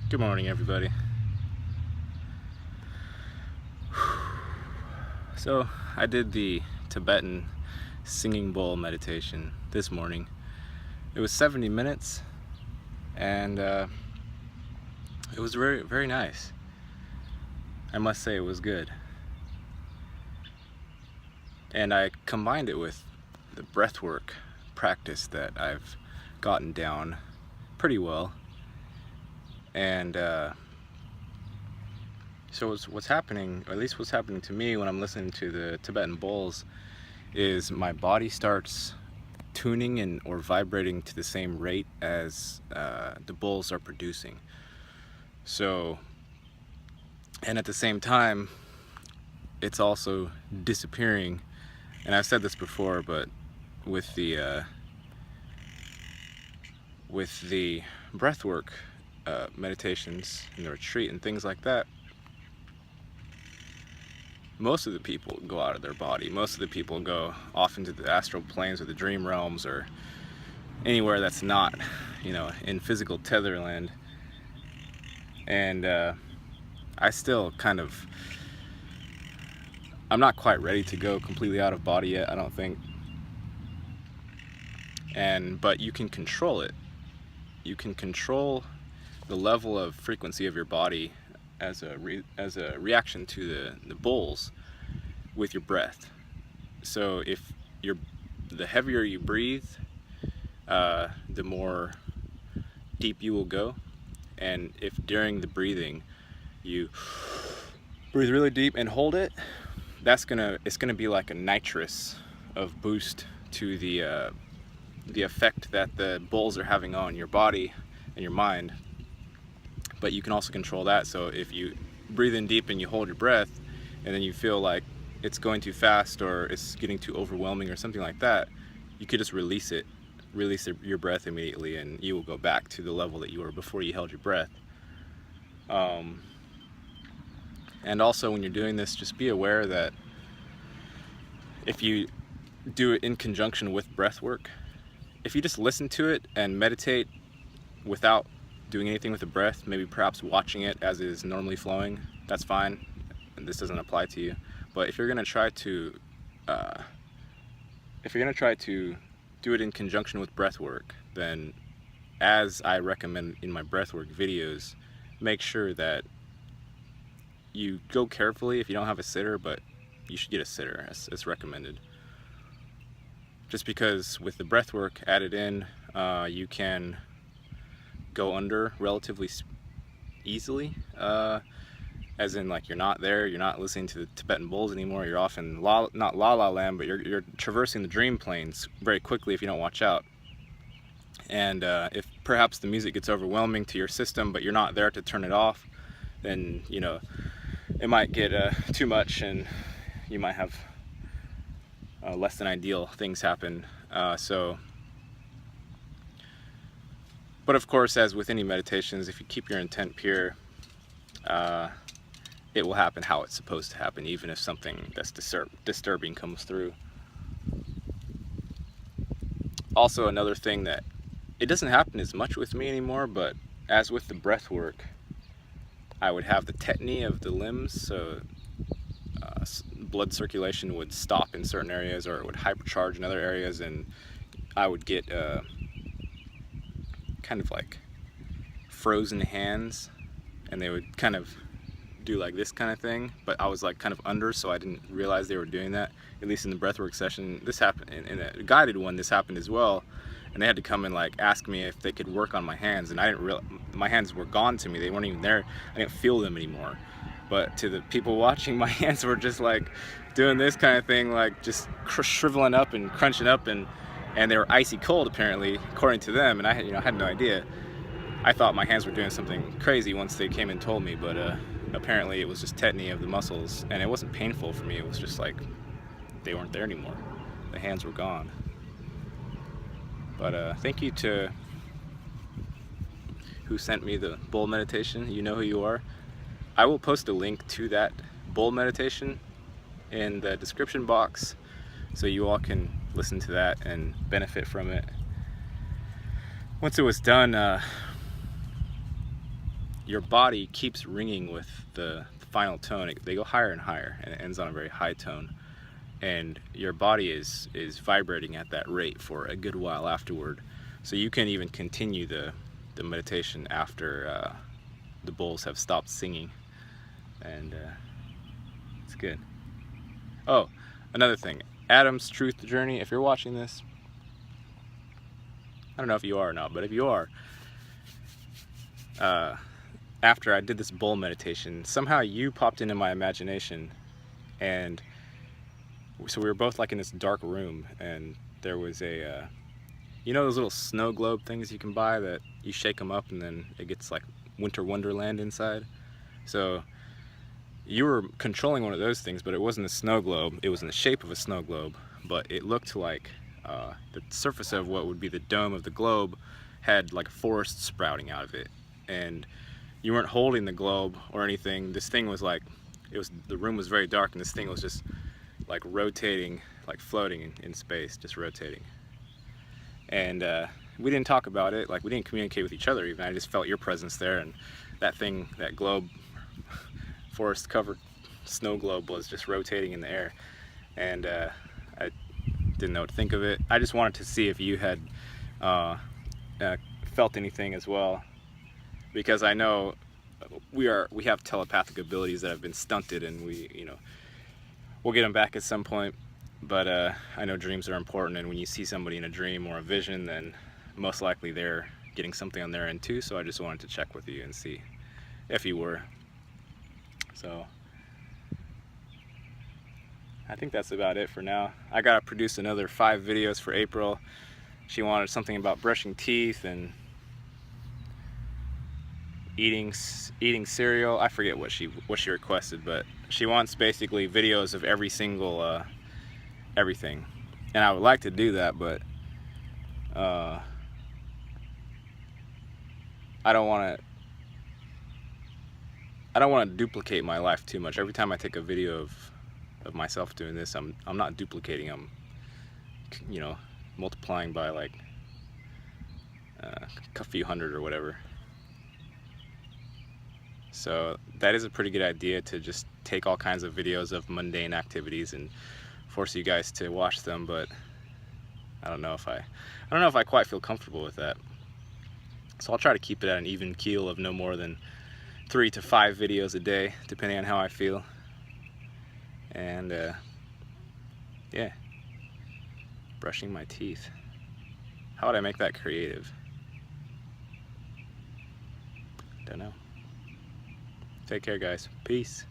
Good morning, everybody. So, I did the Tibetan singing bowl meditation this morning. It was 70 minutes, and it was very, very nice. I must say it was good. And I combined it with the breathwork practice that I've gotten down pretty well. And so what's happening, or at least what's happening to me when I'm listening to the Tibetan bowls, is my body starts tuning and or vibrating to the same rate as the bowls are producing. So, and at the same time, it's also disappearing. And I've said this before, but with the breathwork meditations in the retreat and things like that, most of the people go out of their body. Most of the people go off into the astral planes or the dream realms or anywhere that's not, in physical tetherland. And I still I'm not quite ready to go completely out of body yet, I don't think. But you can control it. You can control the level of frequency of your body as a reaction to the bowls with your breath. So if the heavier you breathe, the more deep you will go. And if during the breathing you breathe really deep and hold it, it's gonna be like a nitrous of boost to the effect that the bowls are having on your body and your mind. But you can also control that. So if you breathe in deep and you hold your breath, and then you feel like it's going too fast or it's getting too overwhelming or something like that, you could just release your breath immediately, and you will go back to the level that you were before you held your breath. And also, when you're doing this, just be aware that if you do it in conjunction with breath work, if you just listen to it and meditate without doing anything with the breath, maybe perhaps watching it as it is normally flowing, that's fine, and this doesn't apply to you. But if you're gonna try to do it in conjunction with breath work, then, as I recommend in my breathwork videos, make sure that you go carefully. If you don't have a sitter, but you should get a sitter, it's recommended. Just because with the breathwork added in, you can go under relatively easily, as in, like, you're not listening to the Tibetan bowls anymore. You're off in not la la land, but you're traversing the dream planes very quickly if you don't watch out. And if perhaps the music gets overwhelming to your system, but you're not there to turn it off, then it might get too much, and you might have less than ideal things happen. But of course, as with any meditations, if you keep your intent pure, it will happen how it's supposed to happen, even if something that's disturbing comes through. Also, another thing that it doesn't happen as much with me anymore, but as with the breath work, I would have the tetany of the limbs, so blood circulation would stop in certain areas, or it would hypercharge in other areas, and I would get kind of like frozen hands, and they would kind of do like this kind of thing, but I was like kind of under, so I didn't realize they were doing that. At least in the breathwork session, this happened. In a guided one, this happened as well, and they had to come and like ask me if they could work on my hands, and I didn't realize my hands were gone to me. They weren't even there. I didn't feel them anymore. But to the people watching, my hands were just like doing this kind of thing, like just shriveling up and crunching up, and they were icy cold apparently, according to them, and I had no idea. I thought my hands were doing something crazy once they came and told me, but apparently it was just tetany of the muscles, and it wasn't painful for me. It was just like they weren't there anymore. The hands were gone. But thank you to who sent me the bowl meditation. You know who you are. I will post a link to that bowl meditation in the description box, so you all can listen to that and benefit from it. Once it was done, your body keeps ringing with the final tone. They go higher and higher, and it ends on a very high tone. And your body is vibrating at that rate for a good while afterward. So you can even continue the meditation after the bowls have stopped singing. And it's good. Oh, another thing. Adam's Truth Journey, if you're watching this, I don't know if you are or not, but if you are, after I did this bowl meditation, somehow you popped into my imagination, and so we were both like in this dark room, and there was a, you know those little snow globe things you can buy that you shake them up and then it gets like winter wonderland inside? So you were controlling one of those things, but it wasn't a snow globe. It was in the shape of a snow globe, but it looked like the surface of what would be the dome of the globe had like a forest sprouting out of it. And you weren't holding the globe or anything. This thing was like, the room was very dark, and this thing was just like rotating, like floating in space, just rotating. And we didn't talk about it, like we didn't communicate with each other even. I just felt your presence there, and that thing, that globe, forest covered snow globe, was just rotating in the air. And I didn't know what to think of it. I just wanted to see if you had felt anything as well, because I know we have telepathic abilities that have been stunted, and we'll get them back at some point. But I know dreams are important, and when you see somebody in a dream or a vision, then most likely they're getting something on their end too. So I just wanted to check with you and see if you were. So I think that's about it for now. I gotta produce another 5 videos for April. She wanted something about brushing teeth and eating cereal. I forget what she requested, but she wants basically videos of every single everything. And I would like to do that, but I don't want to duplicate my life too much. Every time I take a video of myself doing this, I'm not duplicating. I'm multiplying by like a few hundred or whatever. So that is a pretty good idea, to just take all kinds of videos of mundane activities and force you guys to watch them. But I don't know if I quite feel comfortable with that. So I'll try to keep it at an even keel of no more than 3 to 5 videos a day, depending on how I feel. And yeah, brushing my teeth. How would I make that creative? Don't know. Take care, guys. Peace.